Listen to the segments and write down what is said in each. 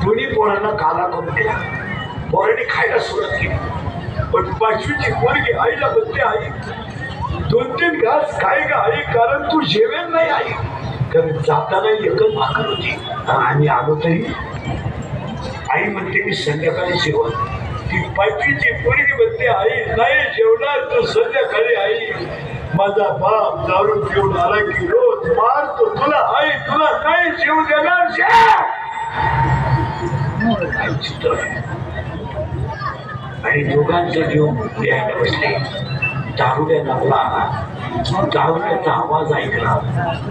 दोन्ही पोरांना काला करून दिला. पोरांनी खायला सुरुवात केली. पण पाचवीची पोरगी आईला म्हणते, आई 2-3 घास खाय ग आई, कारण तू जेवेल नाही आई. कारण जाताना एकच भाकर होती आणि आलो तरी आई म्हणते मी संध्याकाळी जेवण. ती पाचवीची पोरगी म्हणते, आई नाही जेवणार तू संध्याकाळी. आई माझा बाप दारू पिऊन आला की रोज मारतो तुला. आई तुला नाही जेव देणार. आणि दोघांचा जीव लिहायला बसले. दारुड्या लागला. दारुड्याचा आवाज ऐकला.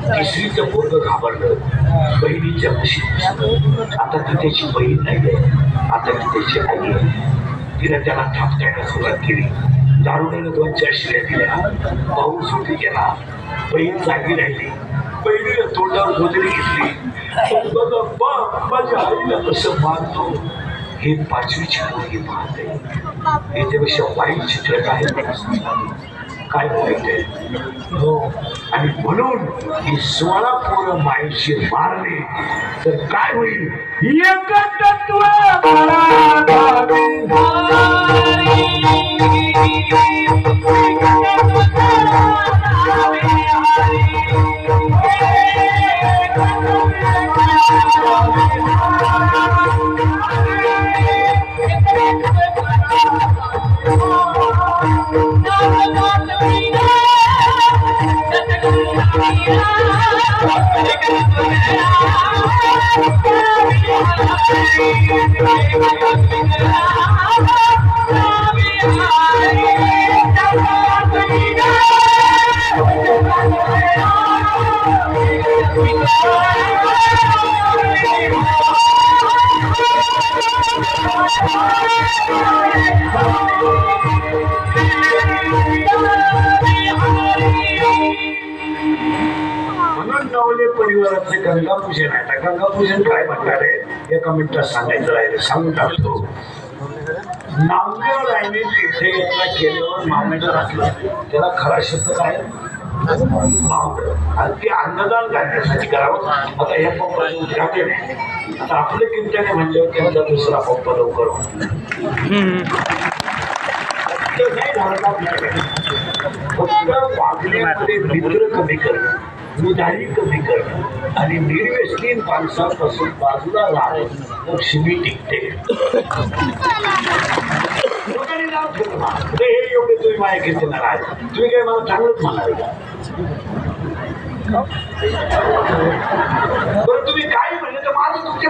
तिसरीचं पोरग घाबरलं. बहिणीच्या कुशीत आता ती त्याची बहीण नाही, आता ती त्याची आई आहे. तिला त्याला थापटायला सुरुवात केली. दारुड्यानं 2-4 शिव्या दिल्या. भाऊ सुटी गेला. बहीण जागी राहिली. बहिणीला तोंडावर गोदरी घेतली. बघा बाप माझ्या आईला कसं मारतो हे पाचवीची पोरगी पाहते. याच्यापेक्षा वाईट चित्र काय काय वाईट आहे हो. आणि म्हणून ही 16 पोरं माईशी मारली तर काय होईल. एकटत्व परिवाराचे गंगापूजन आहे. आता गंगापूजन काय म्हणणार आहे एका मिनिटात सांगायचं राहिलं, सांगून टाकतो. नामदेव रायने तीर्थयात्रा केल्यावर मामेला घातलं. त्याला खरा शब्द काय मावळ. आणि ते अन्नदान घालण्यासाठी करावं. आता ह्या पंपाचं उद्घाटन आहे. आता आपले कीर्तने म्हणल्यावर त्यांचा दुसरा पंप लवकर नाही झालं आपल्याकडे. फक्त वागण्यामध्ये मित्र कमी करणं, उदारी कमी करणं आणि निर्व्यसनीन माणसापासून बाजूला राहणं लक्ष्मी टिकते. हे एवढे तुम्ही माझ्या कीर्तनाला आहे. तुम्ही काय मला चांगलंच म्हणाले का? बरं तुम्ही काय म्हणलं तर माझं तुमच्या